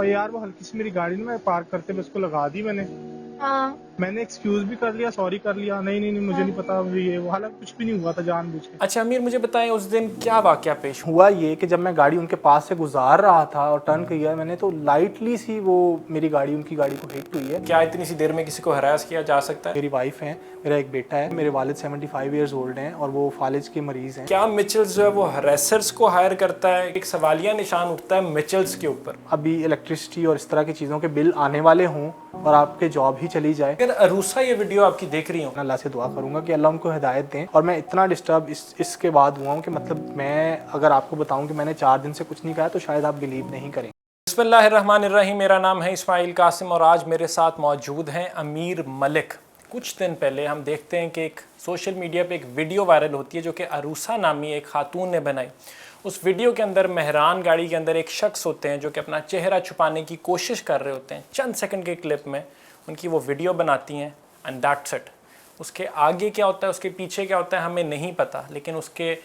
और यार वो हल्की सी मेरी गाड़ी ना मैं पार्क करते हुए उसको लगा दी मैंने। हाँ। मैंने एक्सक्यूज भी कर लिया, सॉरी कर लिया, नहीं नहीं नहीं मुझे हाँ। नहीं पता, मुझे ये वो, हालांकि कुछ भी नहीं हुआ था, जानबूझ के। अच्छा अमीर, मुझे बताएं उस दिन क्या वाकया पेश हुआ? हुआ ये कि जब मैं गाड़ी उनके पास से गुजार रहा था और टर्न किया मैंने, तो लाइटली सी वो मेरी गाड़ी उनकी गाड़ी को हिट हुई है। क्या इतनी सी देर में किसी को हरास किया जा सकता है? मेरी वाइफ है, मेरा एक बेटा है, मेरे वालिद 75 ईयर्स ओल्ड हैं और वो फालिज के मरीज़ हैं। क्या मिचेल्स जो है वो हरेसर्स को हायर करता है? एक सवालिया निशान उठता है मिचेल्स के ऊपर। अभी इलेक्ट्रिसिटी और इस तरह की चीज़ों के बिल आने वाले हों और आपके जॉब ही चली जाए, अगर अरूसा ये वीडियो आपकी देख रही हूँ, अल्लाह से दुआ करूंगा कि अल्लाह उनको हिदायत दें। और मैं इतना डिस्टर्ब इसके बाद हुआ हूँ कि मतलब मैं अगर आपको बताऊं कि मैंने 4 दिन से कुछ नहीं खाया तो शायद आप बिलीव नहीं करेंगे। बिस्मिल्लाहिर्रहमानिर्रहीम। मेरा नाम है इस्माइल कासिम और आज मेरे साथ मौजूद हैं अमीर मलिक। कुछ दिन पहले हम देखते हैं कि एक सोशल मीडिया पे एक वीडियो वायरल होती है जो कि अरूसा नामी एक खातून ने बनाई। उस वीडियो के अंदर मेहरान गाड़ी के अंदर एक शख्स होते हैं जो कि अपना चेहरा छुपाने की कोशिश कर रहे होते हैं। चंद सेकंड के क्लिप में उनकी वो वीडियो बनाती हैं एंड दैट्स इट। उसके आगे क्या होता है, उसके पीछे क्या होता है हमें नहीं पता, लेकिन उसके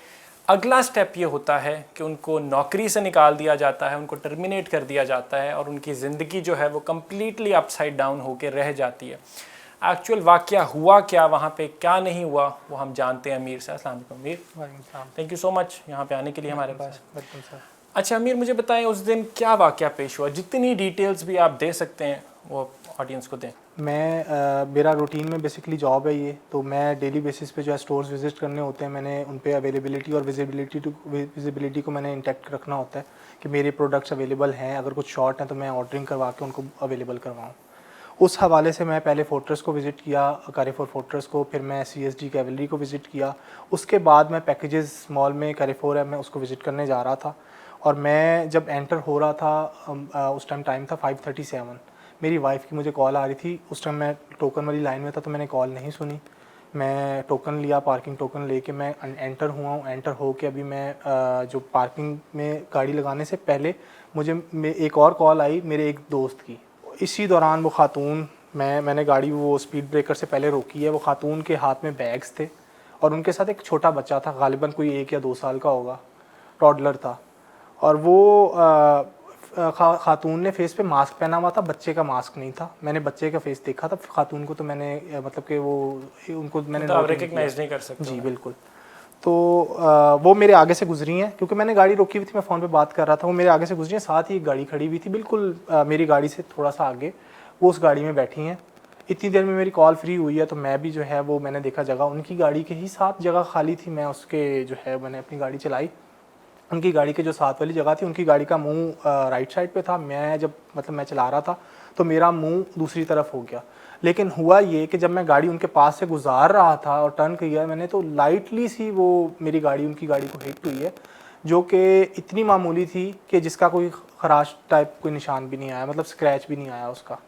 अगला स्टेप ये होता है कि उनको नौकरी से निकाल दिया जाता है, उनको टर्मिनेट कर दिया जाता है और उनकी ज़िंदगी जो है वो कम्प्लीटली अपसाइड डाउन होकर रह जाती है। एक्चुअल वाक़या हुआ क्या, वहाँ पे क्या नहीं हुआ, वो हम जानते हैं अमीर से। अस्सलाम वालेकुम अमीर, थैंक यू सो मच यहाँ पे आने के लिए हमारे पास। अच्छा अमीर, मुझे बताएं उस दिन क्या वाक़या पेश हुआ, जितनी डिटेल्स भी आप दे सकते हैं वो ऑडियंस को दें। मेरा रूटीन में बेसिकली जॉब है ये, तो मैं डेली बेसिस पे जो है स्टोर्स विज़िट करने होते हैं। मैंने उन पे अवेलेबिलिटी और विजिबिलिटी को मैंने इंटैक्ट रखना होता है कि मेरे प्रोडक्ट्स अवेलेबल हैं। अगर कुछ शॉर्ट हैं तो मैं ऑर्डरिंग करवा के उनको अवेलेबल करवाऊँ। उस हवाले से मैं पहले फोर्ट्रेस को विज़िट किया, कैरिफोर फोर्ट्रेस को, फिर मैं CSD कैवलरी को विज़िट किया। उसके बाद मैं पैकेजेस मॉल में कैरिफोर है, मैं उसको विज़िट करने जा रहा था। और मैं जब एंटर हो रहा था उस टाइम था 5:37। मेरी वाइफ की मुझे कॉल आ रही थी। उस टाइम मैं टोकन वाली लाइन में था तो मैंने कॉल नहीं सुनी। मैं टोकन लिया, पार्किंग टोकन लेके मैं एंटर हुआ हूँ। एंटर हो के अभी मैं जो पार्किंग में गाड़ी लगाने से पहले मुझे एक और कॉल आई मेरे एक दोस्त की। इसी दौरान वो खातून, मैंने गाड़ी वो स्पीड ब्रेकर से पहले रोकी है। वो खातून के हाथ में बैग्स थे और उनके साथ एक छोटा बच्चा था, गालिबन कोई 1 या 2 साल का होगा, टॉडलर था। और वो खातून ने फेस पे मास्क पहना हुआ था, बच्चे का मास्क नहीं था। मैंने बच्चे का फेस देखा था, खातून को तो मैंने मतलब कि वो उनको मैंने रिकग्नाइज नहीं कर सकते। जी बिल्कुल। तो वो मेरे आगे से गुजरी हैं, क्योंकि मैंने गाड़ी रोकी हुई थी, मैं फ़ोन पे बात कर रहा था। वो मेरे आगे से गुजरी हैं, साथ ही एक गाड़ी खड़ी हुई थी बिल्कुल मेरी गाड़ी से थोड़ा सा आगे, वो उस गाड़ी में बैठी हैं। इतनी देर में मेरी कॉल फ्री हुई है तो मैं भी जो है वो मैंने देखा जगह उनकी गाड़ी के ही साथ जगह खाली थी। मैं उसके जो है मैंने अपनी गाड़ी चलाई। उनकी गाड़ी के जो साथ वाली जगह थी, उनकी गाड़ी का मुंह राइट साइड पे था। मैं जब मतलब मैं चला रहा था तो मेरा मुंह दूसरी तरफ हो गया। लेकिन हुआ ये कि जब मैं गाड़ी उनके पास से गुजार रहा था और टर्न किया मैंने, तो लाइटली सी वो मेरी गाड़ी उनकी गाड़ी को हिट हुई है, जो कि इतनी मामूली थी कि जिसका कोई खराश टाइप कोई निशान भी नहीं आया, मतलब स्क्रैच भी नहीं आया उसका।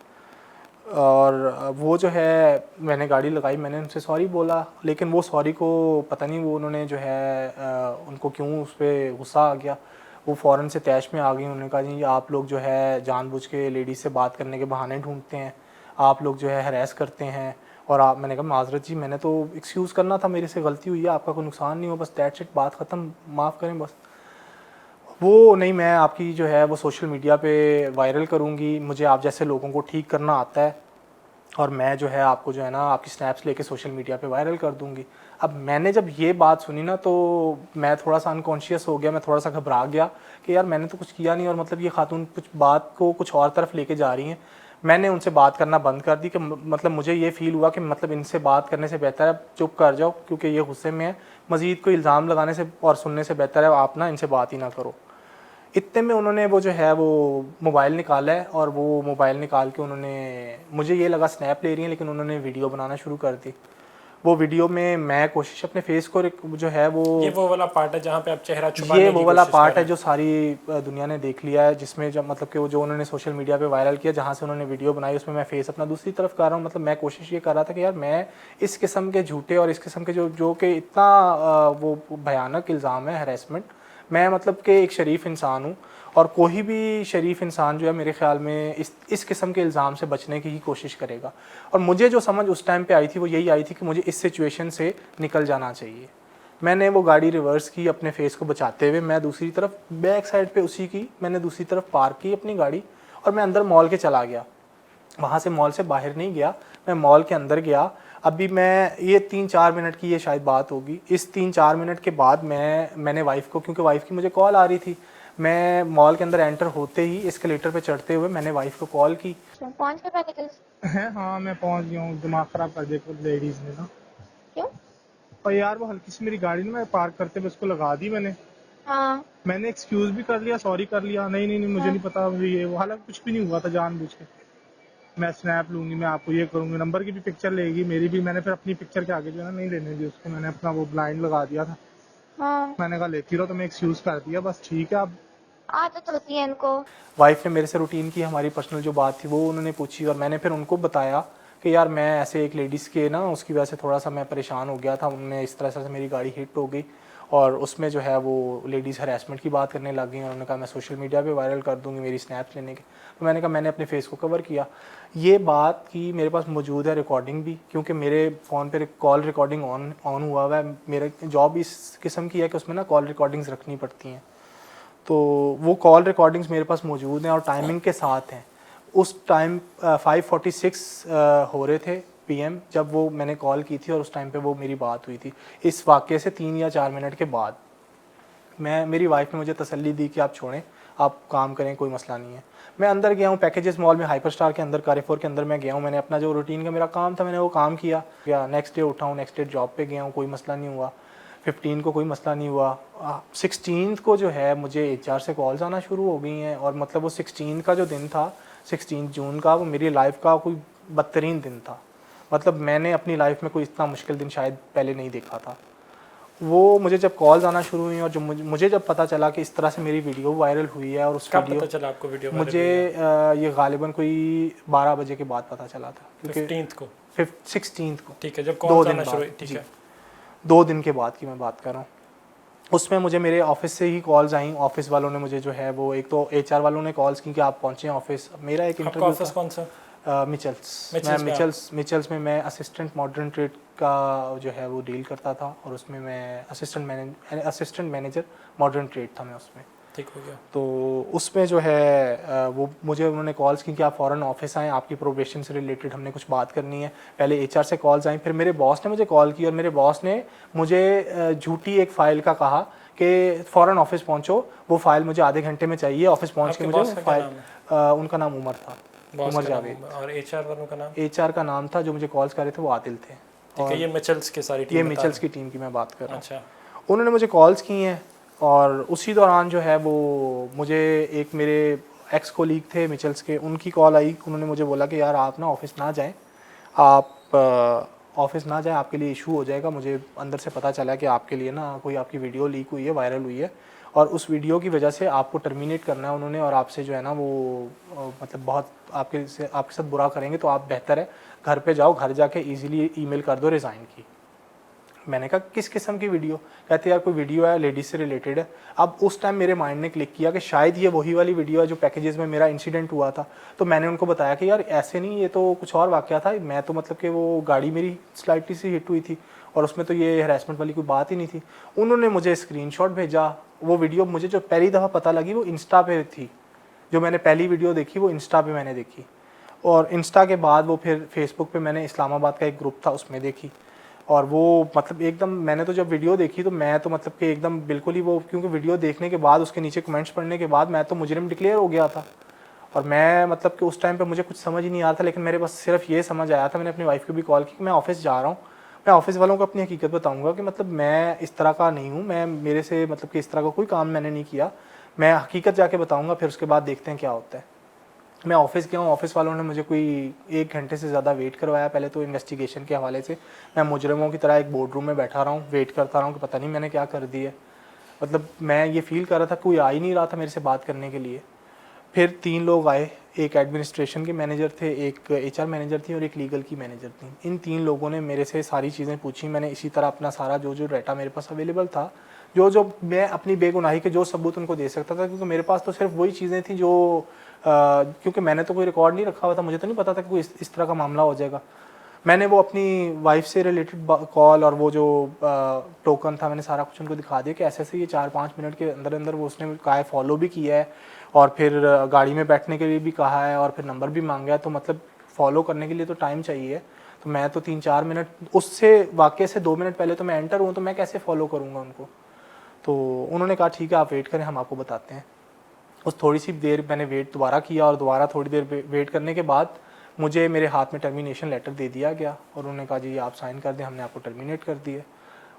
और वो जो है मैंने गाड़ी लगाई, मैंने उनसे सॉरी बोला, लेकिन वो सॉरी को पता नहीं वो उन्होंने जो है उनको क्यों उस पर गुस्सा आ गया। वो फ़ौरन से तैश में आ गई। उन्होंने कहा जी आप लोग जो है जानबूझ के लेडीज़ से बात करने के बहाने ढूंढते हैं, आप लोग जो है हरास करते हैं। और आप, मैंने कहा माजरत जी, मैंने तो एक्सक्यूज़ करना था, मेरे से गलती हुई है, आपका कोई नुकसान नहीं हो, बस दैट्स इट, बात ख़त्म, माफ़ करें बस। वो नहीं, मैं आपकी जो है वो सोशल मीडिया पे वायरल करूँगी, मुझे आप जैसे लोगों को ठीक करना आता है और मैं जो है आपको जो है ना आपकी स्नैप्स लेके सोशल मीडिया पे वायरल कर दूँगी। अब मैंने जब ये बात सुनी ना तो मैं थोड़ा सा अनकॉन्शियस हो गया, मैं थोड़ा सा घबरा गया कि यार मैंने तो कुछ किया नहीं और मतलब ये खातून कुछ बात को कुछ और तरफ लेके जा रही हैं। मैंने उनसे बात करना बंद कर दी कि मतलब मुझे ये फ़ील हुआ कि मतलब इनसे बात करने से बेहतर है चुप कर जाओ, क्योंकि ये गुस्से में है। मज़ीद कोई इल्ज़ाम लगाने से और सुनने से बेहतर है आप ना इनसे बात ही ना करो। इतने में उन्होंने वो जो है वो मोबाइल निकाला है और वो मोबाइल निकाल के उन्होंने, मुझे ये लगा स्नैप ले रही हैं, लेकिन उन्होंने वीडियो बनाना शुरू कर दी। वो वीडियो में मैं कोशिश अपने फेस को जो है ये वो वाला पार्ट है जहाँ पे आप चेहरा छुपाने ये की वो वाला कोशिश पार्ट कर है रहे हैं। जो सारी दुनिया ने देख लिया है, जिसमें जब मतलब कि वो जो उन्होंने सोशल मीडिया पे वायरल किया, जहाँ से उन्होंने वीडियो बनाई, उसमें मैं फेस अपना दूसरी तरफ कर रहा हूँ। मतलब मैं कोशिश ये कर रहा था कि यार मैं इस किस्म के झूठे और इस किस्म के जो कि इतना वो भयानक इल्ज़ाम है, हरेसमेंट, मैं मतलब कि एक शरीफ इंसान हूँ और कोई भी शरीफ इंसान जो है मेरे ख्याल में इस किस्म के इल्ज़ाम से बचने की ही कोशिश करेगा। और मुझे जो समझ उस टाइम पे आई थी वो यही आई थी कि मुझे इस सिचुएशन से निकल जाना चाहिए। मैंने वो गाड़ी रिवर्स की अपने फेस को बचाते हुए, मैं दूसरी तरफ बैक साइड पे उसी की मैंने दूसरी तरफ पार्क की अपनी गाड़ी और मैं अंदर मॉल के चला गया। वहाँ से मॉल से बाहर नहीं गया, मैं मॉल के अंदर गया। अभी मैं ये 3-4 मिनट की ये शायद बात होगी। इस 3-4 मिनट के बाद मैंने वाइफ़ को, क्योंकि वाइफ़ की मुझे कॉल आ रही थी, मैं मॉल के अंदर एंटर होते ही एस्केलेटर पे चढ़ते हुए मैंने वाइफ़ को कॉल की। पहुंच के मेडिकल? है हाँ, मैं पहुंच गया हूँ। दिमाग खराब कर दिया लेडीज ने ना। क्यों? और यार वो हल्की सी मेरी गाड़ी ना मैं पार्क करते हुए उसको लगा दी मैंने। हाँ मैंने एक्सक्यूज भी कर लिया, सॉरी कर लिया। नहीं नहीं नहीं, मुझे हाँ। नहीं पता, मुझे ये वो हालांकि कुछ भी नहीं हुआ था। जानबूझ के मैं स्नैप लूंगी, मैं आपको ये करूंगी, नंबर की भी पिक्चर लेगी मेरी भी। मैंने फिर अपनी पिक्चर के आगे जो है ना नहीं लेने दी उसको, मैंने अपना वो ब्लाइंड लगा दिया था। हाँ मैंने कहा लेती रहो, तो मैं एक्सक्यूज कर दिया, बस ठीक है। अब आदत होती है इनको। वाइफ ने मेरे से रूटीन की हमारी पर्सनल जो बात थी वो उन्होंने पूछी, और मैंने फिर उनको बताया कि यार मैं ऐसे एक लेडीज़ के ना उसकी वजह से थोड़ा सा मैं परेशान हो गया था। उन्होंने इस तरह से मेरी गाड़ी हिट हो गई और उसमें जो है वो लेडीज़ हरासमेंट की बात करने लग गई, और उन्होंने कहा मैं सोशल मीडिया पे वायरल कर दूंगी मेरी स्नैप्स लेने के। तो मैंने कहा मैंने अपने फेस को कवर किया। ये बात की मेरे पास मौजूद है रिकॉर्डिंग भी, क्योंकि मेरे फ़ोन पे कॉल रिकॉर्डिंग ऑन हुआ हुआ है। मेरा जॉब इस किस्म की है कि उसमें ना कॉल रिकॉर्डिंग्स रखनी पड़ती हैं, तो वो कॉल रिकॉर्डिंग्स मेरे पास मौजूद हैं और टाइमिंग के साथ हैं। उस टाइम 5:46 हो रहे थे पीएम जब वो मैंने कॉल की थी, और उस टाइम पे वो मेरी बात हुई थी। इस वाक़े से 3 या 4 मिनट के बाद मेरी वाइफ ने मुझे तसल्ली दी कि आप छोड़ें, आप काम करें, कोई मसला नहीं है। मैं अंदर गया हूँ पैकेजेस मॉल में, हाइपर स्टार के अंदर, कारीफोर के अंदर मैं गया हूँ। मैंने अपना जो रूटीन का मेरा काम था मैंने वो काम किया। नेक्स्ट डे उठा हूँ, नेक्स्ट डे जॉब पे गया हूँ, कोई मसला नहीं हुआ। 15 को कोई मसला नहीं हुआ। 16 को जो है मुझे HR से कॉल्स आना शुरू हो गई हैं, और मतलब वो 16 का जो दिन था, 16 जून का, वो मेरी लाइफ का कोई बदतरीन दिन था। मतलब मैंने अपनी लाइफ में कोई इतना मुश्किल दिन शायद पहले नहीं देखा था। वो मुझे जब कॉल्स आना शुरू हुई और जो मुझे जब पता चला कि इस तरह से मेरी वीडियो वायरल हुई है, और उस कब वीडियो पता चला आपको वीडियो मुझे ये गालिबन कोई 12 बजे के बाद पता चला था, क्योंकि 15th को? 16 को, ठीक है, जब 2 कॉल दिन आना शुरू हुई। बाद, ठीक जी, है। 2 दिन के बाद की मैं बात कर रहा हूँ। उसमें मुझे मेरे ऑफिस से ही कॉल्स आई। ऑफिस वालों ने मुझे जो है वो, एक तो HR वालों ने कॉल्स की कि आप पहुँचे ऑफिस। मेरा एक आपका इंटरव्यू ऑफिस कौन सा? मिचल्स। मैं मिचल्स में मिचल्स में मैं असिस्टेंट मॉडर्न ट्रेड का जो है वो डील करता था, और उसमें मैं असिस्टेंट मैनेजर मॉडर्न ट्रेड था मैं उसमें। ठीक हो गया। तो उसमें जो है वो मुझे उन्होंने कॉल्स की कि आप फ़ौरन ऑफिस आएँ, आपकी प्रोबेशन से रिलेटेड हमने कुछ बात करनी है। पहले HR से कॉल्स आई, फिर मेरे बॉस ने मुझे कॉल की, और मेरे बॉस ने मुझे झूठी एक फ़ाइल का कहा कि फ़ौरन ऑफिस पहुंचो, वो फ़ाइल मुझे आधे घंटे में चाहिए। ऑफिस पहुंच के मुझे फ़ाइल, उनका नाम उमर था, उमर जावेद। और HR वालों का नाम? HR का नाम था, जो मुझे कॉल्स कर रहे थे वो आदिल थे। ठीक है, ये मिचल्स की सारी टीम? ये मिचल्स की टीम की मैं बात कर रहा हूँ। अच्छा। उन्होंने मुझे कॉल्स की हैं, और उसी दौरान जो है वो मुझे एक मेरे एक्स कोलीग थे मिचल्स के, उनकी कॉल आई। उन्होंने मुझे बोला कि यार आप ना ऑफिस ना जाएं, आप ऑफिस ना जाएं, आपके लिए इशू हो जाएगा। मुझे अंदर से पता चला कि आपके लिए ना कोई आपकी वीडियो लीक हुई है, वायरल हुई है, और उस वीडियो की वजह से आपको टर्मिनेट करना है उन्होंने, और आपसे जो है ना वो मतलब बहुत आपके साथ बुरा करेंगे। तो आप बेहतर है घर पे जाओ, घर जाके ईजिली ईमेल कर दो रिज़ाइन की। मैंने कहा किस किस्म की वीडियो? कहते यार कोई वीडियो है, लेडीज से रिलेटेड है। अब उस टाइम मेरे माइंड ने क्लिक किया कि शायद ये वही वाली वीडियो है जो पैकेजेस में मेरा इंसिडेंट हुआ था। तो मैंने उनको बताया कि यार ऐसे नहीं, ये तो कुछ और वाकया था। मैं तो मतलब कि वो गाड़ी मेरी स्लाइटली सी हिट हुई थी, और उसमें तो ये हरासमेंट वाली कोई बात ही नहीं थी। उन्होंने मुझे स्क्रीनशॉट भेजा। वो वीडियो मुझे जो पहली दफ़ा पता लगी वो इंस्टा पे थी। जो मैंने पहली वीडियो देखी वो इंस्टा पे मैंने देखी, और इंस्टा के बाद वो फिर फेसबुक पे मैंने इस्लामाबाद का एक ग्रुप था उसमें देखी। और वो मतलब एकदम, मैंने तो जब वीडियो देखी तो मैं तो मतलब कि एकदम बिल्कुल ही वो, क्योंकि वीडियो देखने के बाद उसके नीचे कमेंट्स पढ़ने के बाद मैं तो मुजरिम डिक्लेयर हो गया था। और मैं मतलब कि उस टाइम पे मुझे कुछ समझ ही नहीं आ रहा था, लेकिन मेरे पास सिर्फ ये समझ आया था, मैंने अपनी वाइफ को भी कॉल की कि मैं ऑफिस जा रहा हूँ, मैं ऑफिस वालों को अपनी हकीकत बताऊँगा कि मतलब मैं इस तरह का नहीं हूँ, मैं मेरे से मतलब कि इस तरह का कोई काम मैंने नहीं किया, मैं हकीकत जाके बताऊँगा, फिर उसके बाद देखते हैं क्या होता है। मैं ऑफिस गया हूँ, ऑफिस वालों ने मुझे कोई 1 घंटे से ज़्यादा वेट करवाया। पहले तो इन्वेस्टिगेशन के हवाले से मैं मुजरिमों की तरह एक बोर्ड रूम में बैठा रहा हूँ, वेट करता रहा हूँ कि पता नहीं मैंने क्या कर दिया। मतलब मैं ये फील कर रहा था कोई आ ही नहीं रहा था मेरे से बात करने के लिए। फिर 3 लोग आए, एक एडमिनिस्ट्रेशन के मैनेजर थे, एक HR मैनेजर थी, और एक लीगल की मैनेजर थी। इन 3 लोगों ने मेरे से सारी चीज़ें पूछी। मैंने इसी तरह अपना सारा जो डाटा मेरे पास अवेलेबल था, जो मैं अपनी बेगुनाही के जो सबूत उनको दे सकता था, क्योंकि मेरे पास तो सिर्फ वही चीज़ें थी जो क्योंकि मैंने तो कोई रिकॉर्ड नहीं रखा हुआ था, मुझे तो नहीं पता था कि कोई इस तरह का मामला हो जाएगा। मैंने वो अपनी वाइफ से रिलेटेड कॉल और वो जो टोकन था, मैंने सारा कुछ उनको दिखा दिया कि ऐसे ऐसे ये 4-5 मिनट के अंदर अंदर वो उसने कहा है, फॉलो भी किया है। और फिर गाड़ी में बैठने के लिए भी कहा है और फिर नंबर भी मांगा है। तो मतलब फॉलो करने के लिए तो टाइम चाहिए। तो मैं तो 3-4 मिनट, उससे वाकई से 2 मिनट पहले तो मैं एंटर हूँ, तो मैं कैसे फॉलो करूँगा उनको। तो उन्होंने कहा ठीक है आप वेट करें, हम आपको बताते हैं। उस थोड़ी सी देर मैंने वेट दोबारा किया और दोबारा थोड़ी देर वेट करने के बाद मुझे मेरे हाथ में टर्मिनेशन लेटर दे दिया गया और उन्होंने कहा जी आप साइन कर दें, हमने आपको टर्मिनेट कर दिया।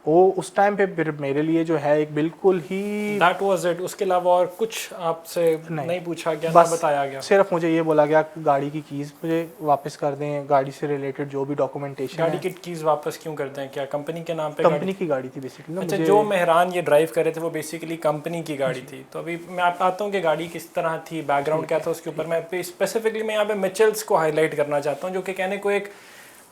वो उस टाइम पे फिर मेरे लिए जो है एक बिल्कुल ही दैट वाज इट। उसके अलावा और कुछ आपसे नहीं पूछा गया, ना बस बताया गया? सिर्फ मुझे ये बोला गया गाड़ी की कीज़ मुझे वापस कर दें, गाड़ी से रिलेटेड जो भी डॉक्यूमेंटेशन गाड़ी की कीज़ वापस क्यों करते हैं? क्या कंपनी के नाम पे कंपनी की गाड़ी थी बेसिकली ना। अच्छा, जो मेहरान ये ड्राइव कर रहे थे वो बेसिकली कंपनी की गाड़ी थी। तो अभी मैं आप आता हूँ कि गाड़ी किस तरह थी, बैकग्राउंड क्या था उसके ऊपर। मैं स्पेसिफिकली मैं यहाँ पे मिचेल्स को हाईलाइट करना चाहता हूँ, जो कि कहने को एक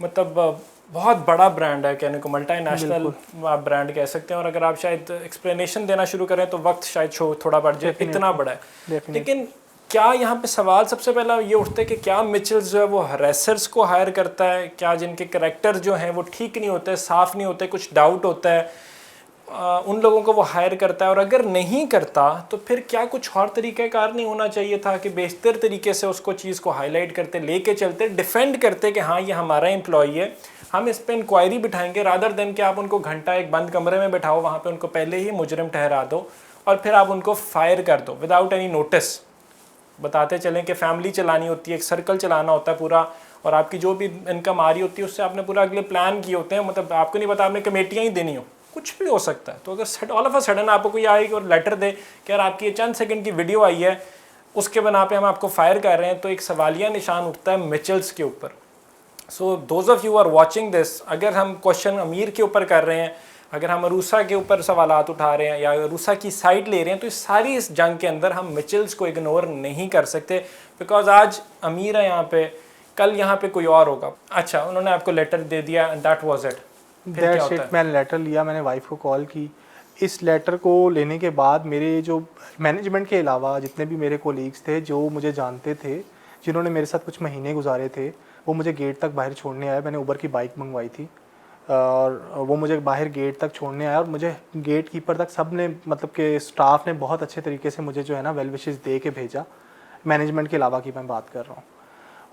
मतलब बहुत बड़ा ब्रांड है, कहने को मल्टीनेशनल आप ब्रांड कह सकते हैं। और अगर आप शायद एक्सप्लेनेशन देना शुरू करें तो वक्त शायद थोड़ा बढ़ जाए, इतना बड़ा है। लेकिन क्या यहाँ पे सवाल सबसे पहला ये उठता है कि क्या मिचेल्स जो है वो रेसर्स को हायर करता है? क्या जिनके करेक्टर जो हैं वो ठीक नहीं होते, साफ़ नहीं होते, कुछ डाउट होता है, उन लोगों को वो हायर करता है? और अगर नहीं करता तो फिर क्या कुछ और तरीक़ाकार नहीं होना चाहिए था कि बेहतर तरीके से उसको चीज़ को हाईलाइट करते, लेके चलते, डिफेंड करते कि हाँ ये हमारा एम्प्लॉई है, हम इस पर इंक्वायरी बिठाएंगे, रादर देन कि आप उनको घंटा एक बंद कमरे में बैठाओ, वहाँ पे उनको पहले ही मुजरिम ठहरा दो और फिर आप उनको फायर कर दो विदाउट एनी नोटिस। बताते चलें कि फैमिली चलानी होती है, एक सर्कल चलाना होता है पूरा, और आपकी जो भी इनकम आ रही होती है उससे आपने पूरा अगले प्लान किए होते हैं। मतलब आपको नहीं पता आपने कमेटियाँ ही देनी हो, कुछ भी हो सकता है। तो अगर ऑल ऑफ अ सडन आपको कोई आए और लेटर दे कि यार आपकी ये चंद सेकंड की वीडियो आई है, उसके बना पे हम आपको फायर कर रहे हैं, तो एक सवालिया निशान उठता है मिचेल्स के ऊपर। So those of you are watching this, अगर हम क्वेश्चन अमीर के ऊपर कर रहे हैं, अगर हम अरूसा के ऊपर सवालात उठा रहे हैं या अरूसा की साइड ले रहे हैं, तो इस सारी इस जंग के अंदर हम मिचेल्स को इग्नोर नहीं कर सकते, बिकॉज आज अमीर है यहाँ पे, कल यहाँ पे कोई और होगा। अच्छा, उन्होंने आपको लेटर दे दिया and that was it. That's it. मैंने लेटर लिया, मैंने वाइफ को कॉल की। इस लेटर को लेने के बाद मेरे जो मैनेजमेंट के अलावा जितने भी मेरे कोलीग्स थे जो मुझे जानते थे, जिन्होंने मेरे साथ कुछ महीने गुजारे थे, वो मुझे गेट तक बाहर छोड़ने आए। मैंने उबर की बाइक मंगवाई थी और वो मुझे बाहर गेट तक छोड़ने आया और मुझे गेट कीपर तक सब ने, मतलब कि स्टाफ ने बहुत अच्छे तरीके से मुझे जो है ना वेल विशेस दे के भेजा। मैनेजमेंट के अलावा की मैं बात कर रहा हूँ।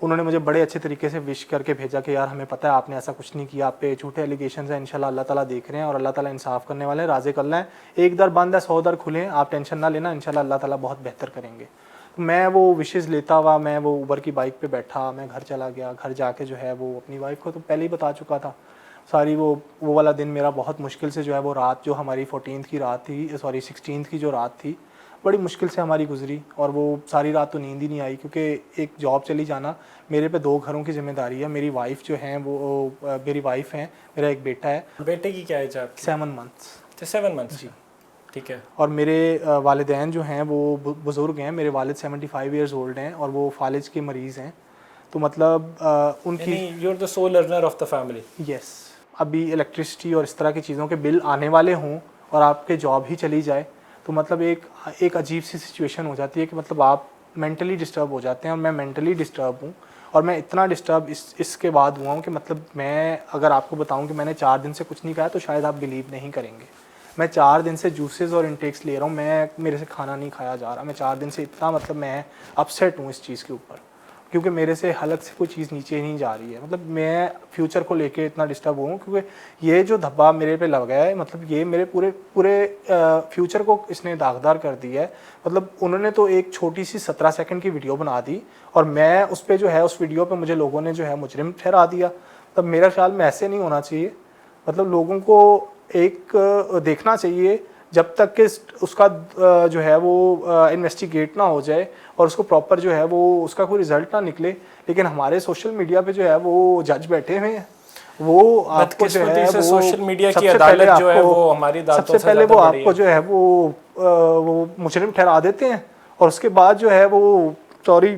उन्होंने मुझे बड़े अच्छे तरीके से विश करके भेजा कि यार हमें पता है आपने ऐसा कुछ नहीं किया, आप पे झूठे एलिगेशंस हैं, इंशाल्लाह अल्लाह ताला देख रहे हैं और अल्लाह ताला इंसाफ करने वाले हैं, राज़ी करना है, एक दर बंद है 100 दर खुले हैं, आप टेंशन ना लेना, इंशाल्लाह अल्लाह ताला बहुत बेहतर करेंगे। तो मैं वो विशेज़ लेता हुआ मैं वो उबर की बाइक पे बैठा, मैं घर चला गया। घर जाके जो है वो अपनी वाइफ को तो पहले ही बता चुका था सारी। वो वाला दिन मेरा बहुत मुश्किल से जो है वो रात, जो हमारी 14th की रात थी, सॉरी 16th की जो रात थी, बड़ी मुश्किल से हमारी गुजरी। और वो सारी रात तो नींद ही नहीं आई, क्योंकि एक जॉब चली जाना, मेरे पे 2 घरों की जिम्मेदारी है। मेरी वाइफ जो है वो मेरी वाइफ है, मेरा एक बेटा है। बेटे की क्या एज है आपकी? 7 मंथ्स। 7 मंथ्स जी, ठीक है। और मेरे वालिदैन जो हैं वो बुज़ुर्ग हैं। मेरे वालिद 75 ईयर्स ओल्ड हैं और वो फालिज के मरीज़ हैं। तो मतलब उनकी, you are the sole earner of the family. Yes. अभी इलेक्ट्रिसिटी और इस तरह की चीज़ों के बिल आने वाले हों और आपके जॉब ही चली जाए, तो मतलब एक अजीब सी सिचुएशन हो जाती है कि मतलब आप मेंटली डिस्टर्ब हो जाते हैं। और मैं मेंटली डिस्टर्ब हूँ, और मैं इतना डिस्टर्ब इसके बाद हुआ हूँ कि मतलब मैं अगर आपको बताऊँ कि मैंने 4 दिन से कुछ नहीं खाया तो शायद आप बिलीव नहीं करेंगे। मैं 4 दिन से जूसेस और इंटेक्स ले रहा हूँ, मेरे से खाना नहीं खाया जा रहा। मैं 4 दिन से इतना मतलब मैं अपसेट हूँ इस चीज़ के ऊपर, क्योंकि मेरे से हलक से कोई चीज़ नीचे ही नहीं जा रही है। मतलब मैं फ्यूचर को लेके इतना डिस्टर्ब हूँ, क्योंकि ये जो धब्बा मेरे पे लग गया है, मतलब ये मेरे पूरे फ्यूचर को इसने दागदार कर दिया है। मतलब उन्होंने तो एक छोटी सी 17 सेकंड की वीडियो बना दी और मैं उस पर जो है, उस वीडियो पे मुझे लोगों ने जो है मुजरिम ठहरा दिया। तब मेरा ख्याल में ऐसे नहीं होना चाहिए। मतलब लोगों को एक देखना चाहिए जब तक कि उसका जो है वो इन्वेस्टिगेट ना हो जाए और उसको प्रॉपर जो है वो उसका कोई रिजल्ट ना निकले। लेकिन हमारे सोशल मीडिया पे जो है वो जज बैठे हुए हैं, वो आपको जो है वो सोशल मीडिया की अदालत जो है वो हमारी अदालतों सबसे पहले वो आपको जो है वो मुजरिम ठहरा देते हैं और उसके बाद जो है वो सॉरी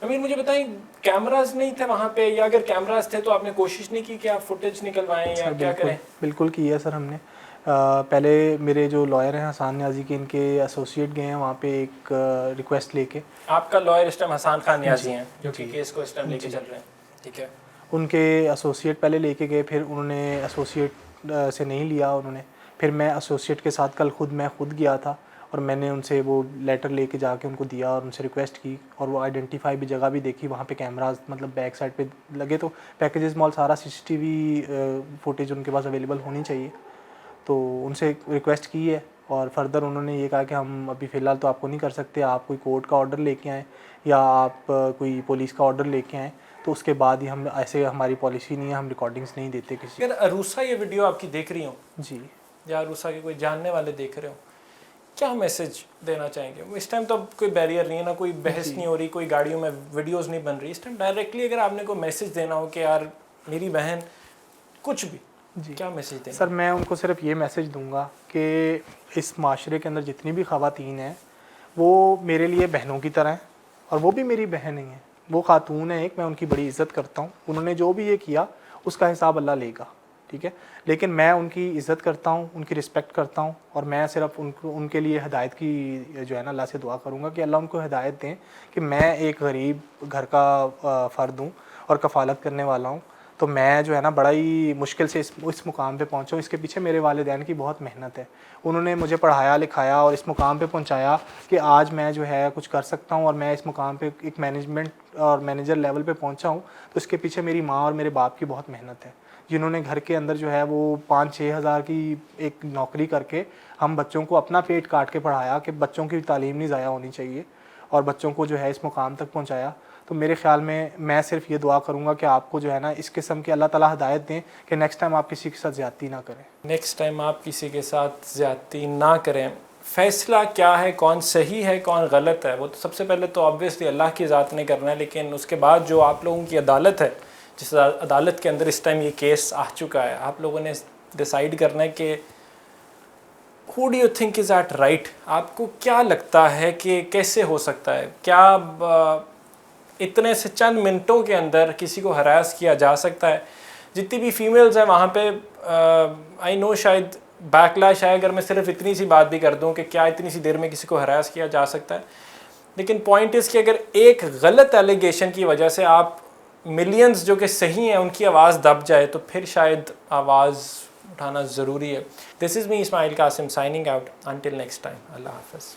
अमीर मुझे बताएं, कैमरास नहीं थे वहाँ पे, या अगर कैमरास थे तो आपने कोशिश नहीं की कि आप फुटेज निकलवाएं या क्या करें? बिल्कुल की है सर हमने। पहले मेरे जो लॉयर हैं हसान न्याजी के, इनके एसोसिएट गए हैं वहाँ पे एक रिक्वेस्ट लेके। आपका लॉयर इस टाइम हसान खान न्याजी हैं जो कि केस को इस टाइम लेके चल रहे हैं, ठीक है। उनके एसोसिएट पहले लेके गए, फिर उन्होंने एसोसिएट से नहीं लिया उन्होंने, फिर मैं एसोसिएट के साथ कल मैं खुद गया था और मैंने उनसे वो लेटर लेके जाके उनको दिया और उनसे रिक्वेस्ट की, और वो आइडेंटिफाई भी जगह भी देखी, वहाँ पे कैमराज मतलब बैक साइड पे लगे, तो पैकेजेस मॉल सारा CCTV फुटेज उनके पास अवेलेबल होनी चाहिए। तो उनसे रिक्वेस्ट की है और फर्दर उन्होंने ये कहा कि हम अभी फ़िलहाल तो आपको नहीं कर सकते, आप कोई कोर्ट का ऑर्डर लेके आएँ या आप कोई पुलिस का ऑर्डर लेके आएँ, तो उसके बाद ही हम, ऐसे हमारी पॉलिसी नहीं है, हम रिकॉर्डिंग्स नहीं देते किसी। अगर अरूसा ये वीडियो आपकी देख रही हो जी, या अरूसा के कोई जानने वाले देख रहे हो, क्या मैसेज देना चाहेंगे? इस टाइम तो अब कोई बैरियर नहीं है ना, कोई बहस नहीं हो रही, कोई गाड़ियों में वीडियोस नहीं बन रही, इस टाइम डायरेक्टली अगर आपने कोई मैसेज देना हो कि यार मेरी बहन कुछ भी जी, क्या मैसेज देना? सर मैं उनको सिर्फ ये मैसेज दूंगा कि इस माशरे के अंदर जितनी भी ख़वातीन हैं वो मेरे लिए बहनों की तरह हैं, और वो भी मेरी बहन ही हैं। वो खातून है एक, मैं उनकी बड़ी इज़्ज़त करता हूँ, उन्होंने जो भी ये किया उसका हिसाब अल्लाह लेगा, ठीक है, लेकिन मैं उनकी इज़्ज़त करता हूँ, उनकी रिस्पेक्ट करता हूँ, और मैं सिर्फ उनके लिए हिदायत की जो है ना अल्लाह से दुआ करूँगा कि अल्लाह उनको हिदायत दें कि मैं एक गरीब घर का फ़र्द हूँ और कफ़ालत करने वाला हूँ, तो मैं जो है ना बड़ा ही मुश्किल से इस मुकाम पे पहुँचा हूँ। इसके पीछे मेरे वालिदैन की बहुत मेहनत है, उन्होंने मुझे पढ़ाया लिखाया और इस मुकाम पे पहुँचाया कि आज मैं जो है कुछ कर सकता हूँ और मैं इस मुकाम पे एक मैनेजमेंट और मैनेजर लेवल पे पहुँचा हूँ। तो इसके पीछे मेरी माँ और मेरे बाप की बहुत मेहनत है, जिन्होंने घर के अंदर जो है वो 5-6 हज़ार की एक नौकरी करके हम बच्चों को अपना पेट काट के पढ़ाया कि बच्चों की तालीम नहीं ज़ाया होनी चाहिए, और बच्चों को जो है इस मुकाम तक पहुँचाया। तो मेरे ख्याल में मैं सिर्फ ये दुआ करूँगा कि आपको जो है ना इस किस्म की अल्लाह ताला हिदायत दें कि नेक्स्ट टाइम आप किसी के साथ ज़्यादती ना करें। नेक्स्ट टाइम आप किसी के साथ ज़्यादती ना करें। फ़ैसला क्या है, कौन सही है कौन गलत है, वो तो सबसे पहले तो ऑब्वियसली अल्लाह की ज़ात ने करना है, लेकिन उसके बाद जो आप लोगों की अदालत है, जिस अदालत के अंदर इस टाइम ये केस आ चुका है, आप लोगों ने डिसाइड करना है कि who do you think is at right. आपको क्या लगता है कि कैसे हो सकता है, क्या इतने से चंद मिनटों के अंदर किसी को हरास किया जा सकता है? जितनी भी फीमेल्स हैं वहाँ पे आई नो शायद बैकलैश है अगर मैं सिर्फ इतनी सी बात भी कर दूँ कि क्या इतनी सी देर में किसी को हरास किया जा सकता है, लेकिन पॉइंट इज़ कि अगर एक गलत एलिगेशन की वजह से आप मिलियंस जो कि सही हैं उनकी आवाज़ दब जाए तो फिर शायद आवाज़ उठाना ज़रूरी है। This is me Ismail Qasim signing out, until next time, अल्लाह हाफ़िज़।